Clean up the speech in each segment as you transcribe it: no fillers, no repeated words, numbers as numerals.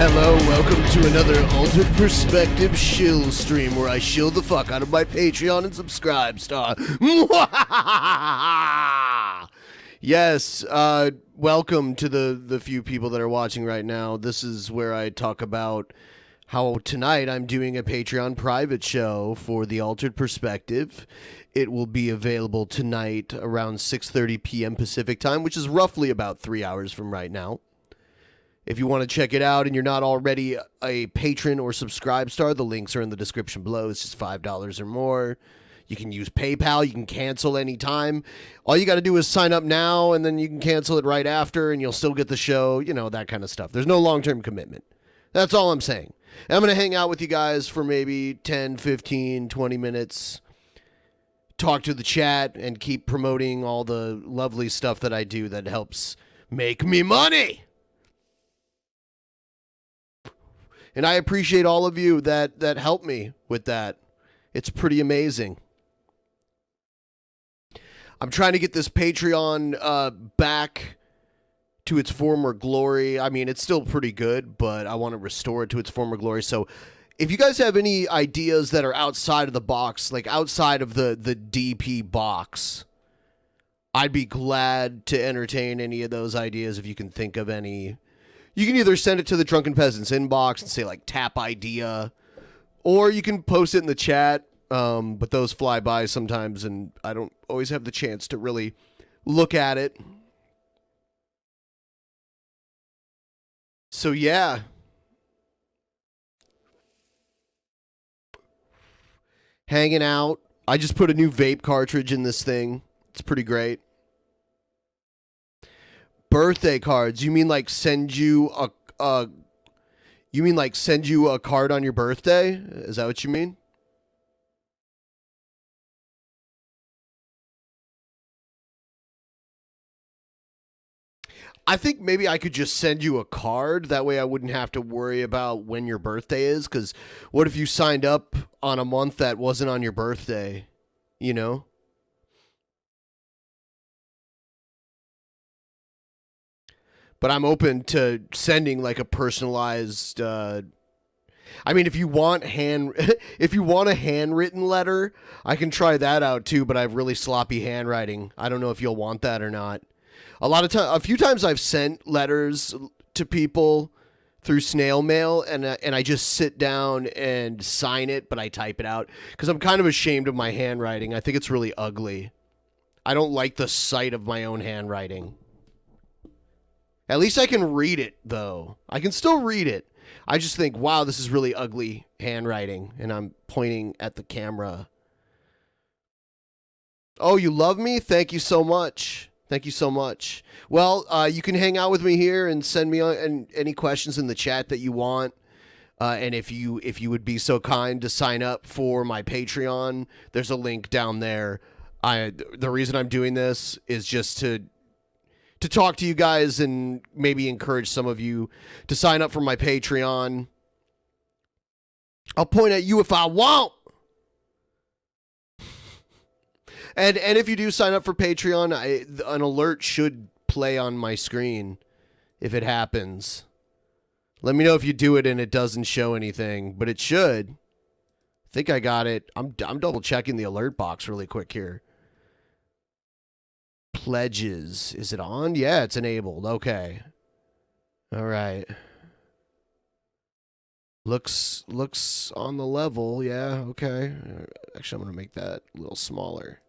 Hello, welcome to another Altered Perspective shill stream where I shill the fuck out of my Patreon and subscribe star. Yes, welcome to the few people that are watching right now. This is where I talk about how tonight I'm doing a Patreon private show for the Altered Perspective. It will be available tonight around 6:30 p.m. Pacific time, which is roughly about 3 hours from right now. If you want to check it out and you're not already a patron or subscribe star, the links are in the description below. It's just $5 or more. You can use PayPal. You can cancel anytime. All you got to do is sign up now, and then you can cancel it right after, and you'll still get the show, you know, that kind of stuff. There's no long-term commitment. That's all I'm saying. And I'm going to hang out with you guys for maybe 10, 15, 20 minutes, talk to the chat, and keep promoting all the lovely stuff that I do that helps make me money. And I appreciate all of you that help me with that. It's pretty amazing. I'm trying to get this Patreon back to its former glory. I mean, it's still pretty good, but I want to restore it to its former glory. So if you guys have any ideas that are outside of the box, like outside of the DP box, I'd be glad to entertain any of those ideas if you can think of any. You can either send it to the Drunken Peasants inbox and say, like, tap idea, or you can post it in the chat, but those fly by sometimes, and I don't always have the chance to really look at it. So, yeah. Hanging out. I just put a new vape cartridge in this thing. It's pretty great. Birthday cards. You mean like send you a card on your birthday? Is that what you mean? I think maybe I could just send you a card. That way I wouldn't have to worry about when your birthday is. Because what if you signed up on a month that wasn't on your birthday? You know? But I'm open to sending like a personalized. I mean, if you want if you want a handwritten letter, I can try that out too. But I have really sloppy handwriting. I don't know if you'll want that or not. A few times I've sent letters to people through snail mail, and I just sit down and sign it, but I type it out because I'm kind of ashamed of my handwriting. I think it's really ugly. I don't like the sight of my own handwriting. At least I can read it, though. I can still read it. I just think, wow, this is really ugly handwriting, and I'm pointing at the camera. Oh, you love me? Thank you so much. Thank you so much. Well, you can hang out with me here and send me any questions in the chat that you want. And if you would be so kind to sign up for my Patreon, there's a link down there. The reason I'm doing this is just to talk to you guys and maybe encourage some of you to sign up for my Patreon. I'll point at you if I want. And if you do sign up for Patreon, an alert should play on my screen if it happens. Let me know if you do it and it doesn't show anything, but it should. I think I got it. I'm double checking the alert box really quick here. Pledges. Is it on? Yeah, it's enabled. Okay. All right. Looks on the level. Yeah, okay. Actually, I'm going to make that a little smaller.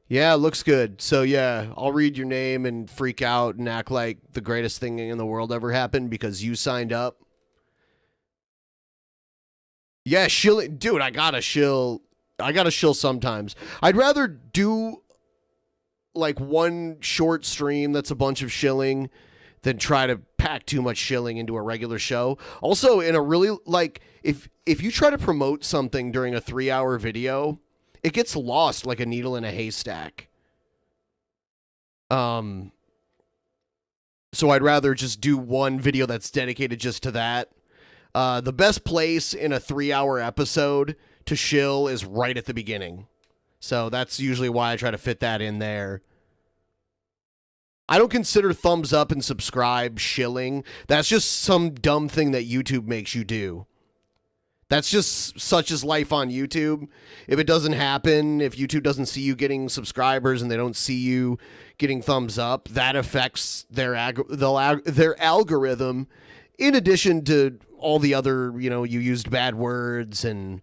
Yeah, looks good. So, yeah, I'll read your name and freak out and act like the greatest thing in the world ever happened because you signed up. Yeah, shilling. Dude, I got to shill sometimes. I'd rather do like one short stream that's a bunch of shilling than try to pack too much shilling into a regular show. Also, in a really, like, if you try to promote something during a 3-hour video, it gets lost like a needle in a haystack. So I'd rather just do one video that's dedicated just to that. The best place in a 3-hour episode to shill is right at the beginning. So that's usually why I try to fit that in there. I don't consider thumbs up and subscribe shilling. That's just some dumb thing that YouTube makes you do. That's just such as life on YouTube. If it doesn't happen, if YouTube doesn't see you getting subscribers and they don't see you getting thumbs up, that affects their algorithm. In addition to all the other, you used bad words and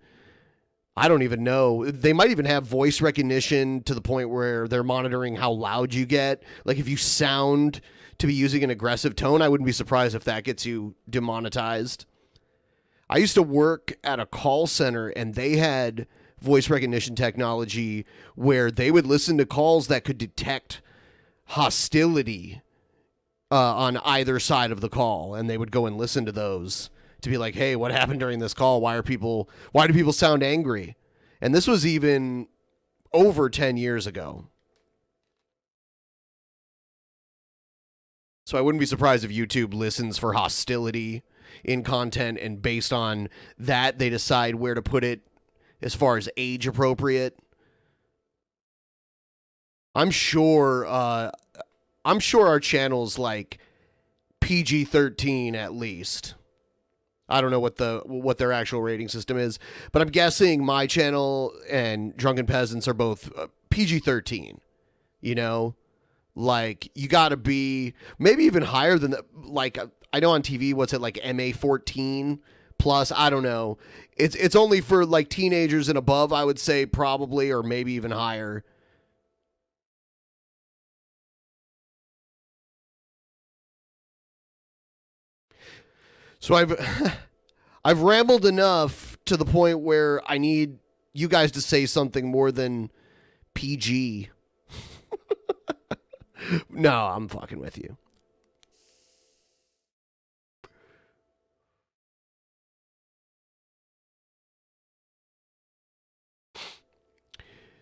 I don't even know. They might even have voice recognition to the point where they're monitoring how loud you get. Like if you sound to be using an aggressive tone, I wouldn't be surprised if that gets you demonetized. I used to work at a call center and they had voice recognition technology where they would listen to calls that could detect hostility on either side of the call, and they would go and listen to those to be like, hey, what happened during this call? Why do people sound angry? And this was even over 10 years ago. So I wouldn't be surprised if YouTube listens for hostility in content, and based on that, they decide where to put it as far as age appropriate. I'm sure our channel's like PG-13 at least. I don't know what their actual rating system is, but I'm guessing my channel and Drunken Peasants are both PG-13. Like you got to be maybe even higher than that. Like I know on TV, what's it like MA-14 plus? I don't know. It's only for like teenagers and above, I would say probably, or maybe even higher. So I've rambled enough to the point where I need you guys to say something more than PG. No, I'm fucking with you.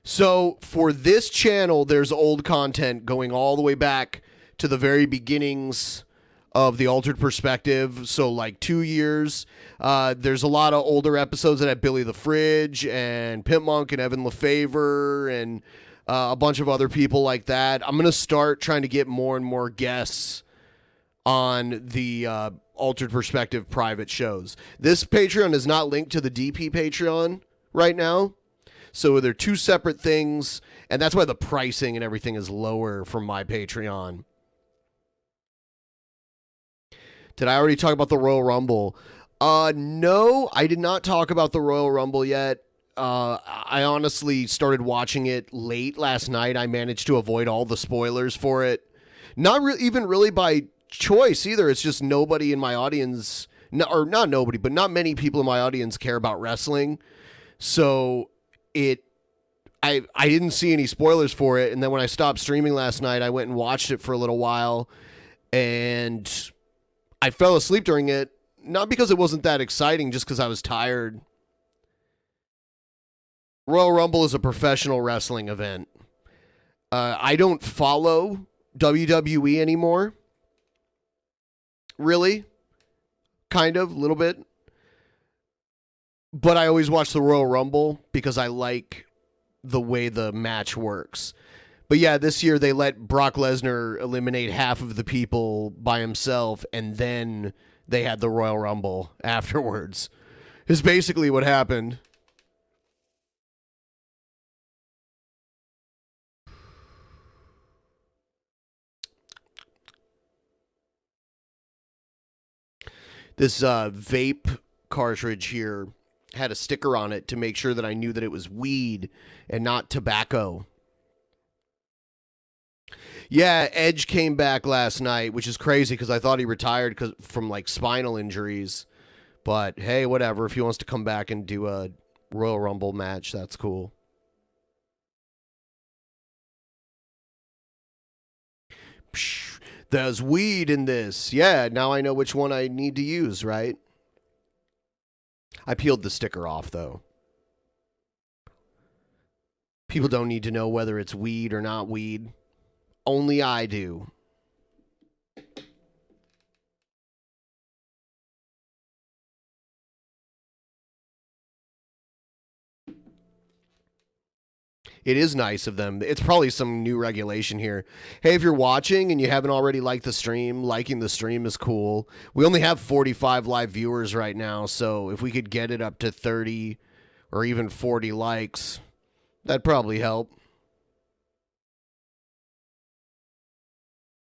So for this channel, there's old content going all the way back to the very beginnings of the Altered Perspective. So like 2 years. There's a lot of older episodes that have Billy the Fridge and Pimp Monk and Evan LeFavor and a bunch of other people like that. I'm going to start trying to get more and more guests on the Altered Perspective private shows. This Patreon is not linked to the DP Patreon right now. So they're two separate things, and that's why the pricing and everything is lower from my Patreon. Did I already talk about the Royal Rumble? No, I did not talk about the Royal Rumble yet. I honestly started watching it late last night. I managed to avoid all the spoilers for it. Not even really by choice either. It's just nobody in my audience, or not nobody, but not many people in my audience care about wrestling. So I didn't see any spoilers for it. And then when I stopped streaming last night, I went and watched it for a little while. And I fell asleep during it. Not because it wasn't that exciting, just because I was tired. Royal Rumble is a professional wrestling event. I don't follow WWE anymore. Really? Kind of, a little bit. But I always watch the Royal Rumble because I like the way the match works. But yeah, this year they let Brock Lesnar eliminate half of the people by himself, and then they had the Royal Rumble afterwards. Is basically what happened. This vape cartridge here had a sticker on it to make sure that I knew that it was weed and not tobacco. Yeah, Edge came back last night, which is crazy because I thought he retired from like spinal injuries. But hey, whatever. If he wants to come back and do a Royal Rumble match, that's cool. Psh, there's weed in this. Yeah, now I know which one I need to use, right? I peeled the sticker off, though. People don't need to know whether it's weed or not weed. Only I do. It is nice of them. It's probably some new regulation here. Hey, if you're watching and you haven't already liked the stream, liking the stream is cool. We only have 45 live viewers right now, so if we could get it up to 30 or even 40 likes, that'd probably help.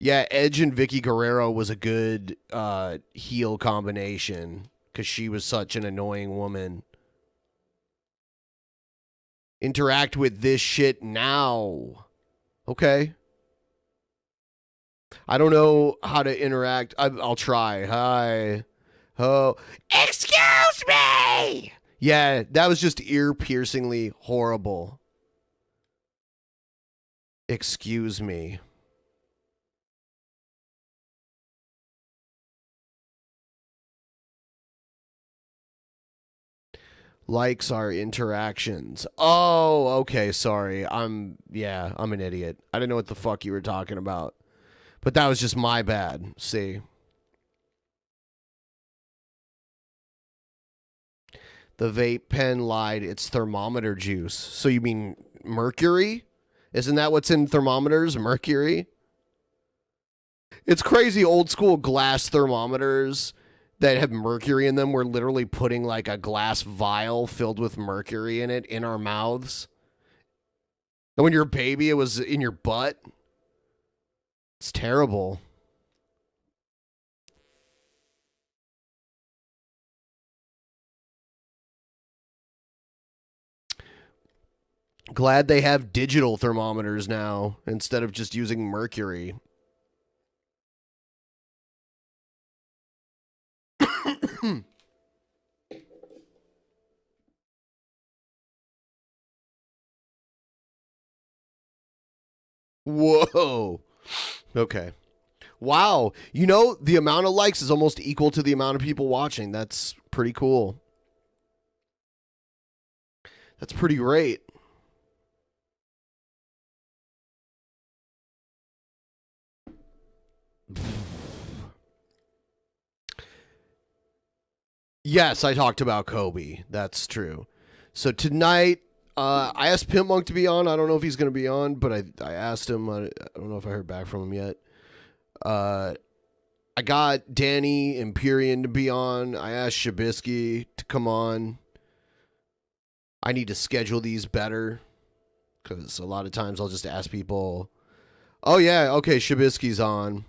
Yeah, Edge and Vicky Guerrero was a good heel combination because she was such an annoying woman. Interact with this shit now. Okay. I don't know how to interact. I'll try. Hi. Oh. Excuse me! Yeah, that was just ear-piercingly horrible. Excuse me. Likes are interactions. Oh, okay, sorry. I'm an idiot. I didn't know what the fuck you were talking about. But that was just my bad. See. The vape pen lied. It's thermometer juice. So you mean mercury? Isn't that what's in thermometers? Mercury? It's crazy old school glass thermometers that have mercury in them. We're literally putting like a glass vial filled with mercury in it in our mouths. And when you're a baby, it was in your butt. It's terrible. Glad they have digital thermometers now instead of just using mercury. Whoa. Okay. Wow. You know, the amount of likes is almost equal to the amount of people watching. That's pretty cool. That's pretty great. Yes, I talked about Kobe. That's true. So tonight, I asked Pimp Monk to be on. I don't know if he's going to be on, but I asked him. I don't know if I heard back from him yet. I got Danny Empyrean to be on. I asked Shabisky to come on. I need to schedule these better because a lot of times I'll just ask people, oh, yeah, okay, Shabisky's on.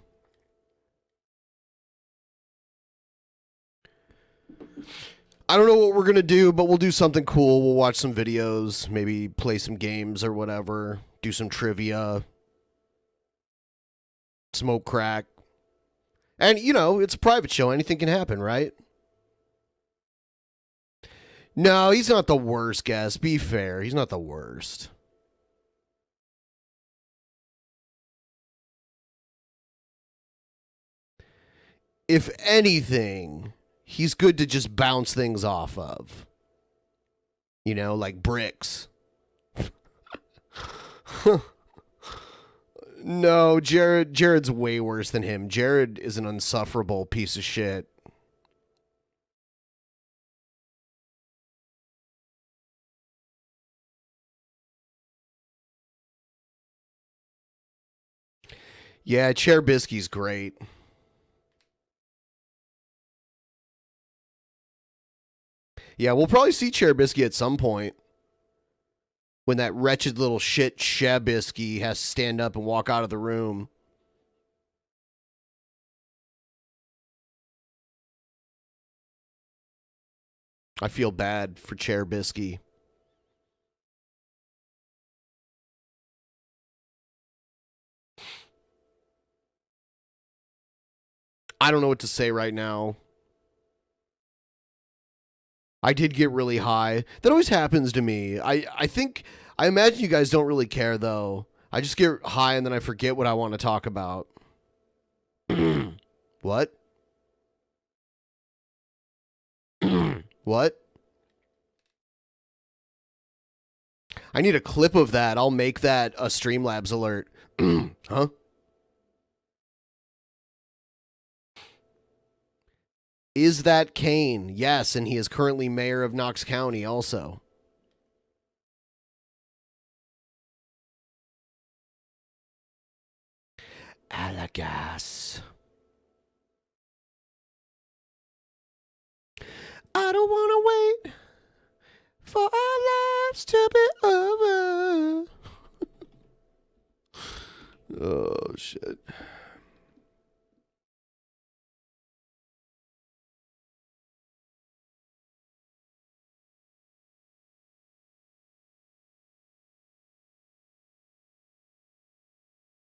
I don't know what we're going to do, but we'll do something cool. We'll watch some videos, maybe play some games or whatever, do some trivia, smoke crack. And, you know, it's a private show. Anything can happen, right? No, he's not the worst guest. Be fair. He's not the worst. If anything, he's good to just bounce things off of. You know, like bricks. No, Jared's way worse than him. Jared is an unsufferable piece of shit. Yeah, Chair Bisky's great. Yeah, we'll probably see Chair Bisky at some point. When that wretched little shit Shabisky has to stand up and walk out of the room. I feel bad for Chair Bisky. I don't know what to say right now. I did get really high. That always happens to me. I imagine you guys don't really care though. I just get high and then I forget what I want to talk about. What? What? I need a clip of that. I'll make that a Streamlabs alert. Huh? Is that Kane? Yes, and he is currently mayor of Knox County also. Alagas. I don't want to wait for our lives to be over. Oh, shit.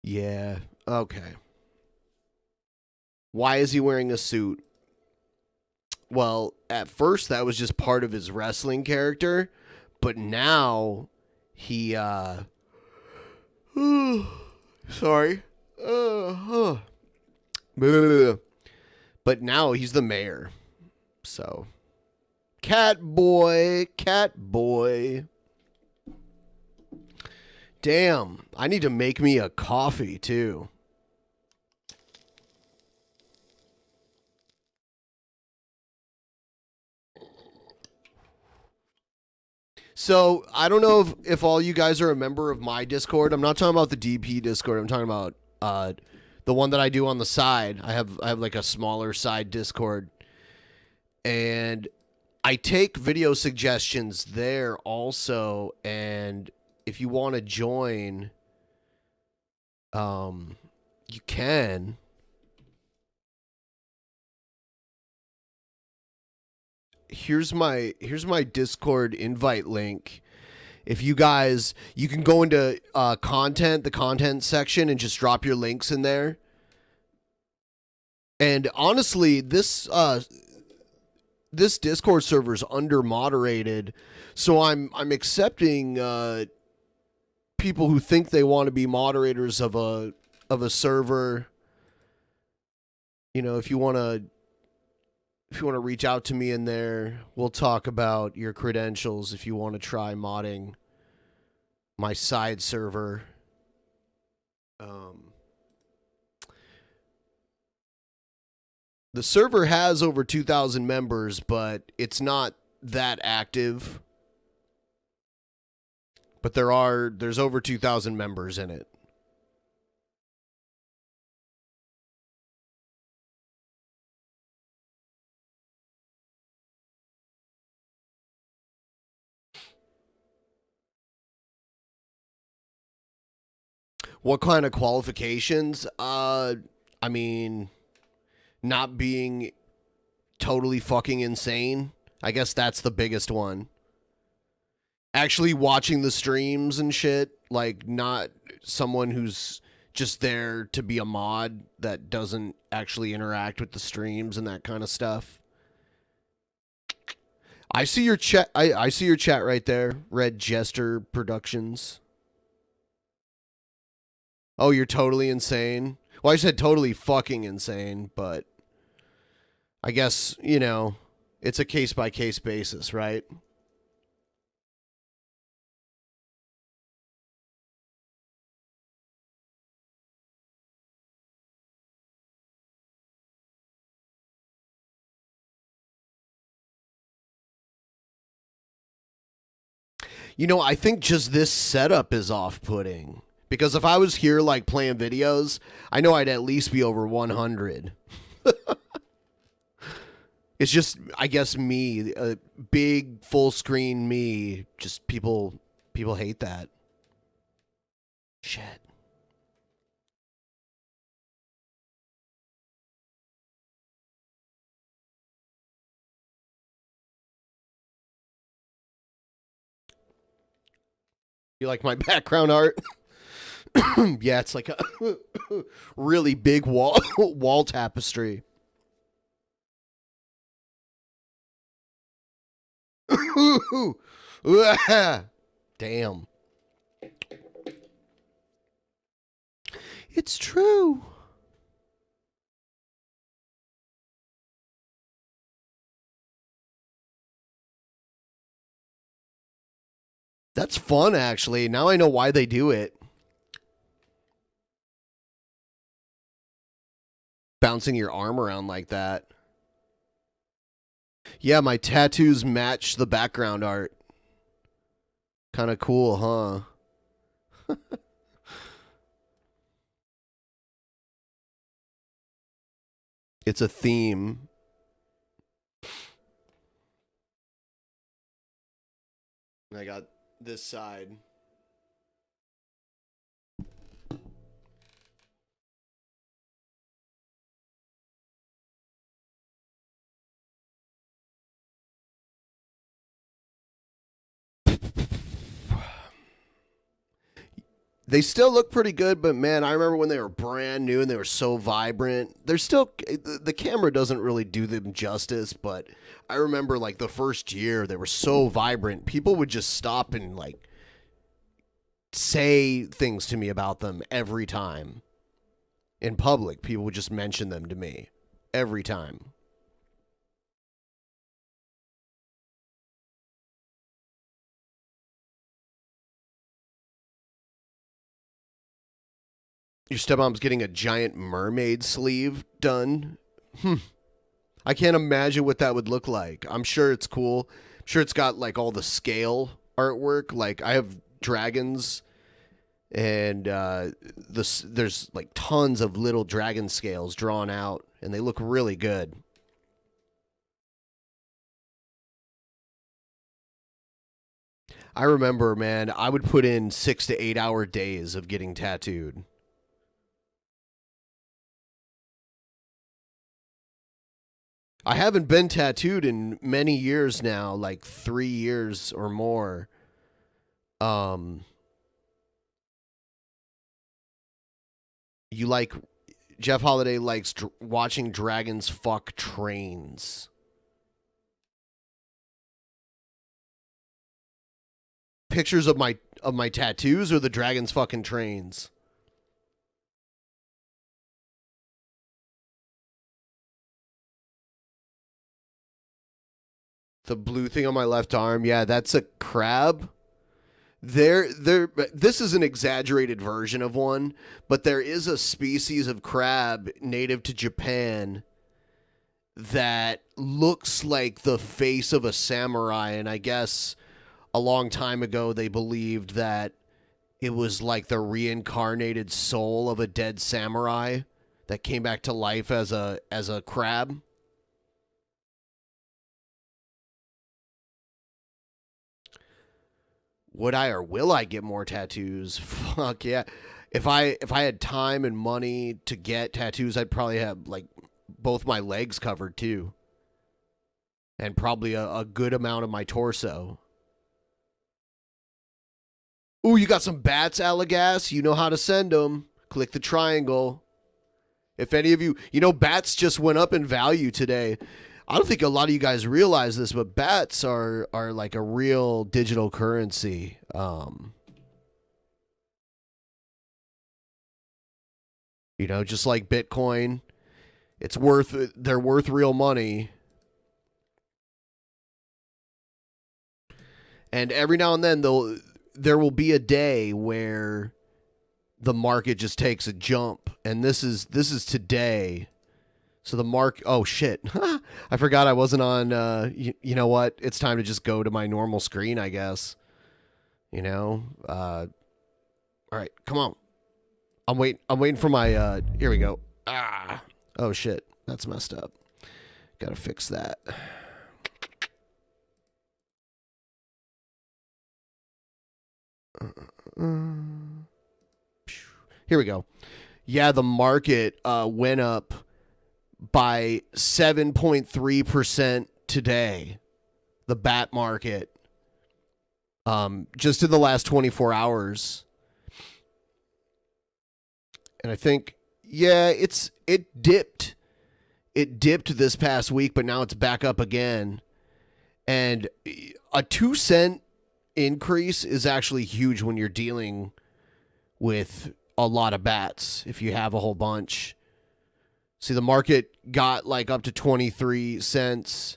Yeah, okay. Why is he wearing a suit? Well, at first that was just part of his wrestling character, but now he sorry. Uh, but now he's the mayor. So, cat boy. Damn, I need to make me a coffee too. So I don't know if all you guys are a member of my Discord. I'm not talking about the DP Discord. I'm talking about the one that I do on the side. I have like a smaller side Discord, and I take video suggestions there also. And if you want to join, you can. Here's my Discord invite link. If you guys, you can go into the content section, and just drop your links in there. And honestly, this Discord server is under moderated, so I'm accepting people who think they want to be moderators of a server. You know, if you want to reach out to me in there, we'll talk about your credentials if you want to try modding my side server. The server has over 2,000 members, but it's not that active. But there's over 2,000 members in it. What kind of qualifications? I mean, not being totally fucking insane. I guess that's the biggest one. Actually watching the streams and shit, like not someone who's just there to be a mod that doesn't actually interact with the streams and that kind of stuff. I see your chat. I see your chat right there. Red Jester Productions. Oh, you're totally insane. Well, I said totally fucking insane, but I guess, you know, it's a case by case basis, right? You know, I think just this setup is off putting. Because if I was here, like, playing videos, I know I'd at least be over 100. It's just, I guess, me, a big full screen me. Just people hate that. Shit. You like my background art? Yeah, it's like a really big wall tapestry. Damn. It's true. That's fun, actually. Now I know why they do it. Bouncing your arm around like that. Yeah, my tattoos match the background art. Kind of cool, huh? It's a theme. I got this side. They still look pretty good, but man, I remember when they were brand new and they were so vibrant. They're still, the camera doesn't really do them justice, but I remember like the first year they were so vibrant. People would just stop and like say things to me about them every time. In public, people would just mention them to me every time. Your stepmom's getting a giant mermaid sleeve done. I can't imagine what that would look like. I'm sure it's cool. I'm sure it's got like all the scale artwork. Like I have dragons, and there's like tons of little dragon scales drawn out, and they look really good. I remember, man, I would put in 6 to 8 hour days of getting tattooed. I haven't been tattooed in many years now, like 3 years or more. Um, you like Jeff Holiday likes watching dragons fuck trains. Pictures of my tattoos or the dragons fucking trains. The blue thing on my left arm, yeah, that's a crab. There. This is an exaggerated version of one, but there is a species of crab native to Japan that looks like the face of a samurai, and I guess a long time ago they believed that it was like the reincarnated soul of a dead samurai that came back to life as a crab. Would I or will I get more tattoos? Fuck yeah. If I had time and money to get tattoos, I'd probably have like both my legs covered too. And probably a good amount of my torso. Ooh, you got some bats, Allagass? You know how to send them. Click the triangle. If any of you, bats just went up in value today. I don't think a lot of you guys realize this, but bats are like a real digital currency. Just like Bitcoin, they're worth real money. And every now and then there will be a day where the market just takes a jump, and this is today. So the oh shit. I forgot I wasn't on you know what? It's time to just go to my normal screen, I guess. All right, come on. I'm waiting for my here we go. Oh shit. That's messed up. Got to fix that. Here we go. Yeah, the market went up by 7.3% today. The bat market. Just in the last 24 hours. And I think, yeah, it dipped. It dipped this past week, but now it's back up again. And a 2 cent increase is actually huge when you're dealing with a lot of bats. If you have a whole bunch. See, the market got like up to 23 cents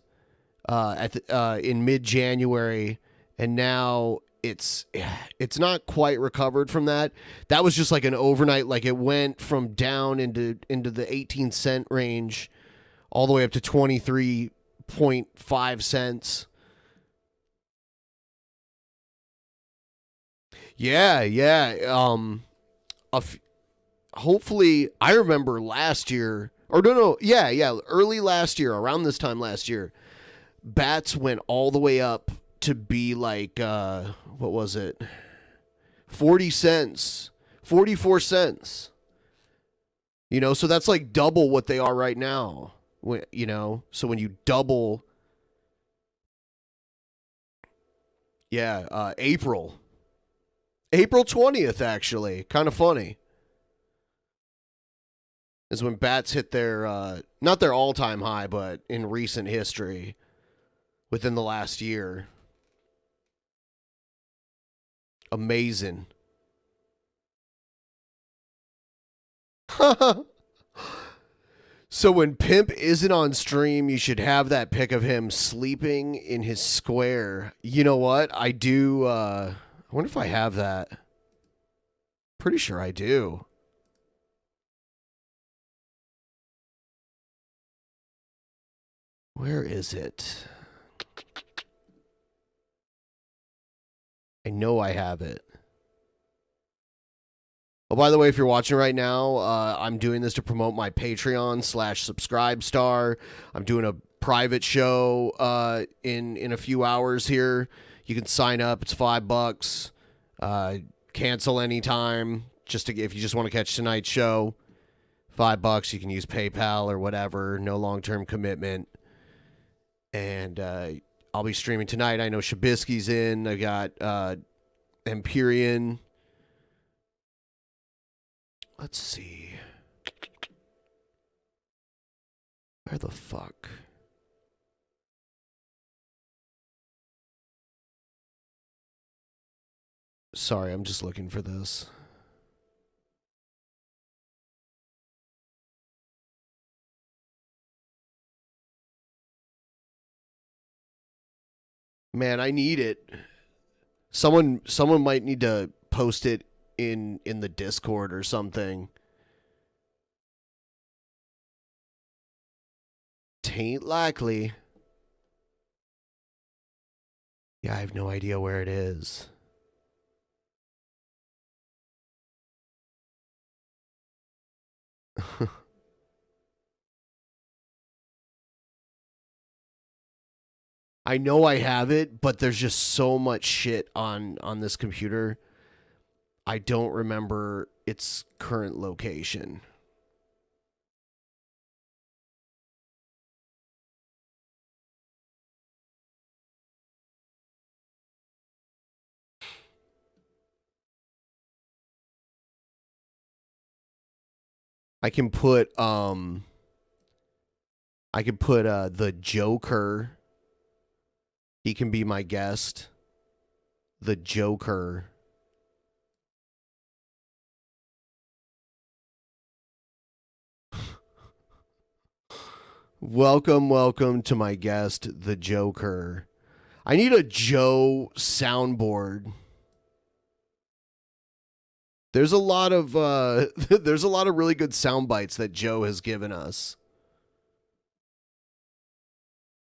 in mid-January, and now it's not quite recovered from that. That was just like an overnight, like it went from down into the 18-cent range all the way up to 23.5 cents. Yeah. Hopefully, I remember last year, Or no, yeah, early last year, around this time last year, bats went all the way up to be like, what was it? 40 cents, 44 cents. So that's like double what they are right now. So when you double, yeah, April 20th, actually, kind of funny, is when bats hit their, not their all-time high, but in recent history, within the last year. Amazing. So when Pimp isn't on stream, you should have that pic of him sleeping in his square. You know what? I do, I wonder if I have that. Pretty sure I do. Where is it? I know I have it. Oh, by the way, if you're watching right now, I'm doing this to promote my Patreon/subscribe star. I'm doing a private show in a few hours here. You can sign up. It's $5. Cancel anytime. If you just want to catch tonight's show, $5. You can use PayPal or whatever. No long-term commitment. And I'll be streaming tonight. I know Shabisky's in. I got Empyrean. Let's see. Where the fuck? Sorry, I'm just looking for this. Man, I need it. Someone might need to post it in the Discord or something. Tain't likely. Yeah, I have no idea where it is. I know I have it, but there's just so much shit on this computer. I don't remember its current location. I can put the Joker. He can be my guest. The Joker. Welcome to my guest, the Joker. I need a Joe soundboard. There's a lot of really good sound bites that Joe has given us.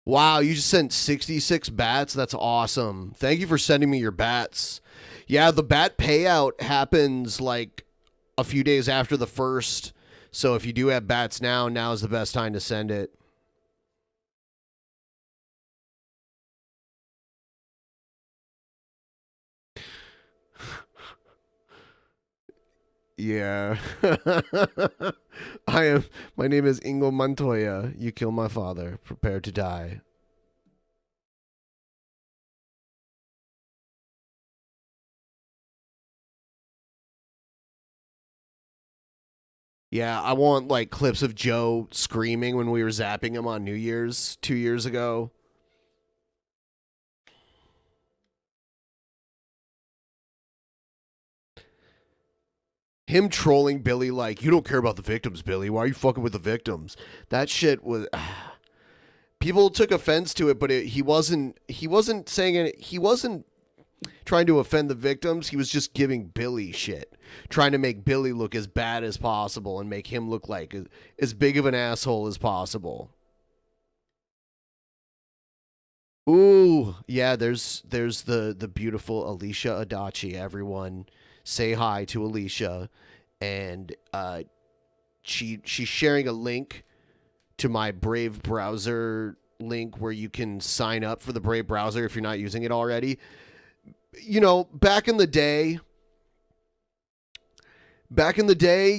Wow, you just sent 66 bats? That's awesome. Thank you for sending me your bats. Yeah, the bat payout happens like a few days after the first. So if you do have bats now is the best time to send it. Yeah. My name is Ingo Montoya. You kill my father. Prepare to die. Yeah, I want like clips of Joe screaming when we were zapping him on New Year's 2 years ago. Him trolling Billy like, you don't care about the victims, Billy. Why are you fucking with the victims? That shit was... People took offense to it, but he wasn't saying it. He wasn't trying to offend the victims. He was just giving Billy shit. Trying to make Billy look as bad as possible and make him look like as big of an asshole as possible. Ooh, yeah, there's the beautiful Alicia Adachi, everyone. Say hi to Alicia, and she's sharing a link to my Brave browser link where you can sign up for the Brave browser if you're not using it already. You know, back in the day,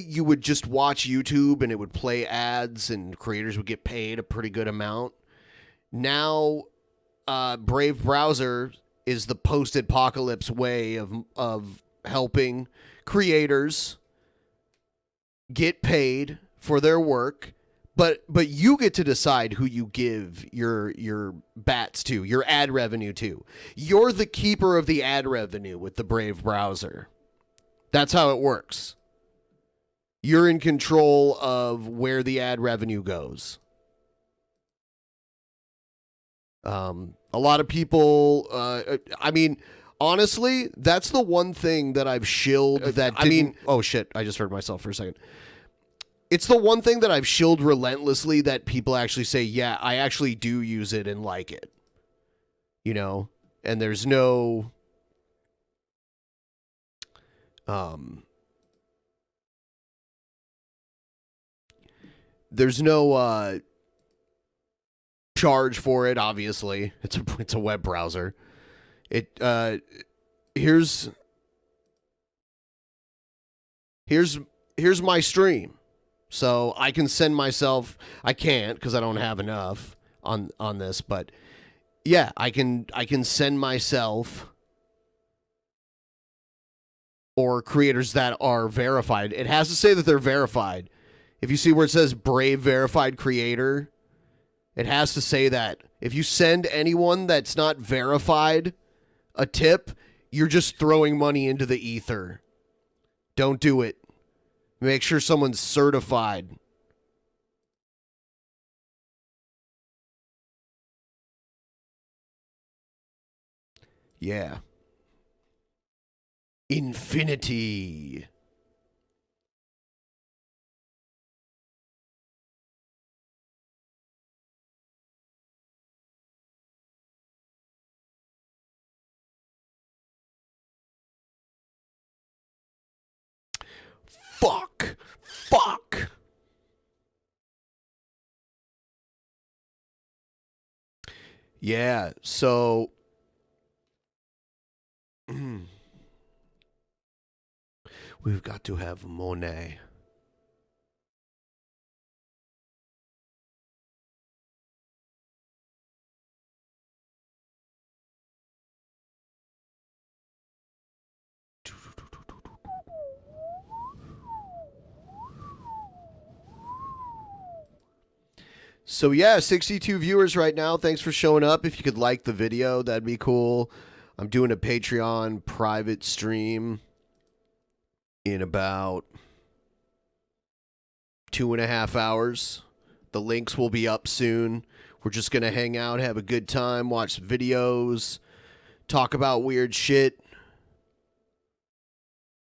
you would just watch YouTube and it would play ads and creators would get paid a pretty good amount. Now, Brave browser is the post-apocalypse way of helping creators get paid for their work, but you get to decide who you give your bats to, your ad revenue to. You're the keeper of the ad revenue with the Brave browser. That's how it works. You're in control of where the ad revenue goes. A lot of people, I mean, honestly, that's the one thing that I've shilled that oh shit, I just heard myself for a second. It's the one thing that I've shilled relentlessly that people actually say, yeah, I actually do use it and like it. You know? And there's no charge for it, obviously. It's a web browser. Here's my stream. So I can send myself, I can't because I don't have enough on this, but yeah, I can send myself or creators that are verified. It has to say that they're verified. If you see where it says Brave verified creator, it has to say that. If you send anyone that's not verified a tip, you're just throwing money into the ether. Don't do it. Make sure someone's certified. Yeah. Infinity. Fuck. Yeah, so we've got to have Monet. So yeah, 62 viewers right now. Thanks for showing up. If you could like the video, that'd be cool. I'm doing a Patreon private stream in about 2.5 hours. The links will be up soon. We're just going to hang out, have a good time, watch videos, talk about weird shit.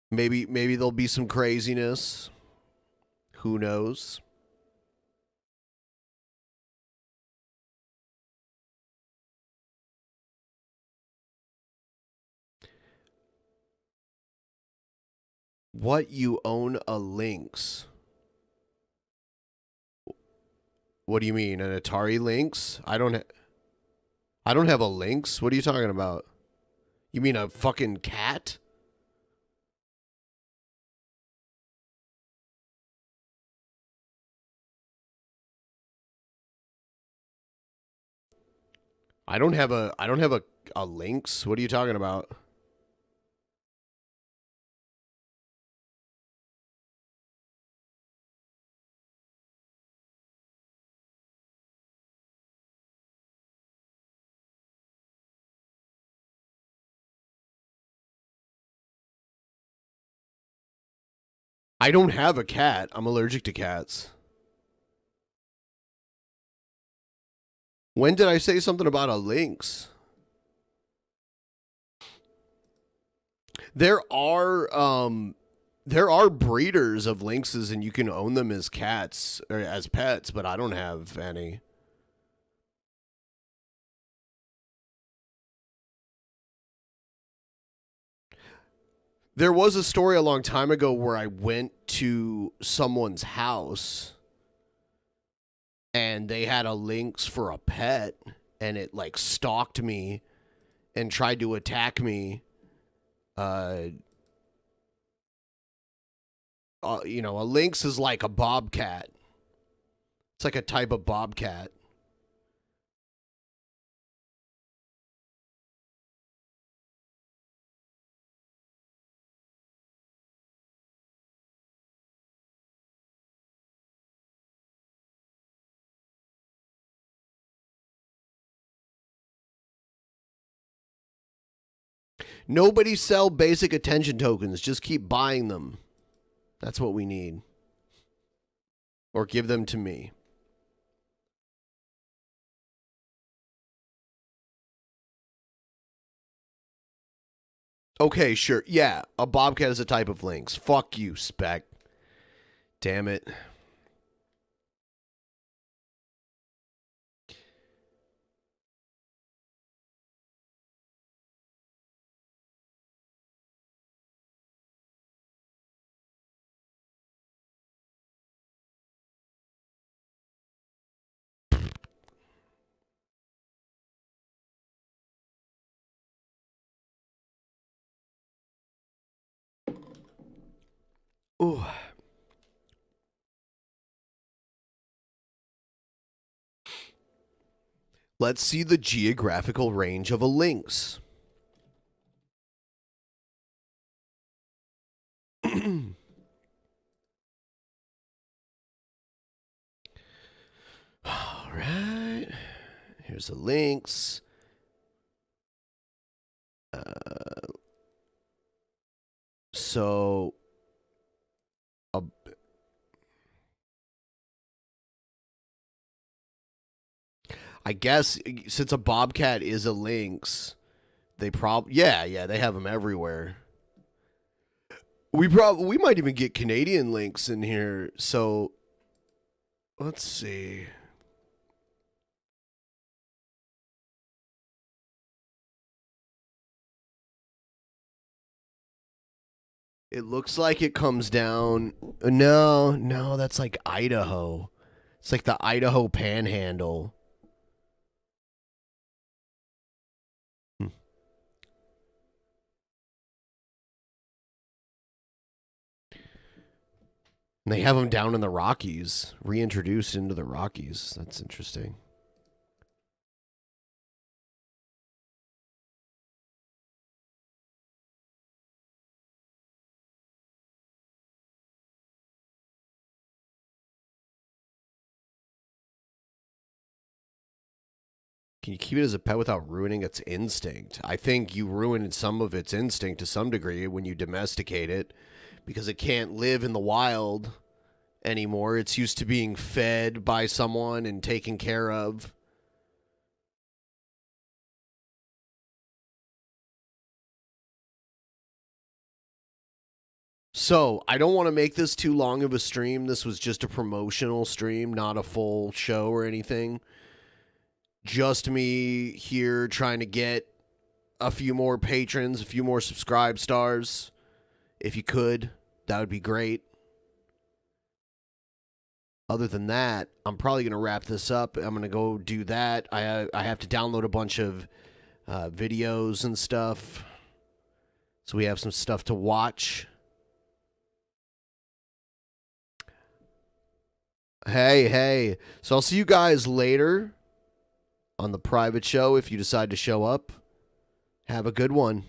Maybe there'll be some craziness. Who knows? What, you own a Lynx? What do you mean, an Atari Lynx? I don't have a Lynx. What are you talking about? You mean a fucking cat? I don't have a Lynx. What are you talking about? I don't have a cat. I'm allergic to cats. When did I say something about a lynx? There are breeders of lynxes and you can own them as cats or as pets, but I don't have any. There was a story a long time ago where I went to someone's house and they had a lynx for a pet, and it like stalked me and tried to attack me. A lynx is like a bobcat. It's like a type of bobcat. Nobody sell basic attention tokens. Just keep buying them. That's what we need. Or give them to me. Okay, sure. Yeah, a bobcat is a type of lynx. Fuck you, Spec. Damn it. Ooh. Let's see the geographical range of a lynx. All right. Here's the lynx. So, I guess since a bobcat is a lynx, they they have them everywhere. We might even get Canadian lynx in here. So, let's see. It looks like it comes down. No, that's like Idaho. It's like the Idaho Panhandle. And they have them down in the Rockies, reintroduced into the Rockies. That's interesting. Can you keep it as a pet without ruining its instinct? I think you ruin some of its instinct to some degree when you domesticate it because it can't live in the wild anymore. It's used to being fed by someone and taken care of. So, I don't want to make this too long of a stream. This was just a promotional stream, not a full show or anything. Just me here trying to get a few more patrons, a few more subscribe stars. If you could, that would be great. Other than that, I'm probably going to wrap this up. I'm going to go do that. I have to download a bunch of videos and stuff. So we have some stuff to watch. Hey. So I'll see you guys later on the private show if you decide to show up. Have a good one.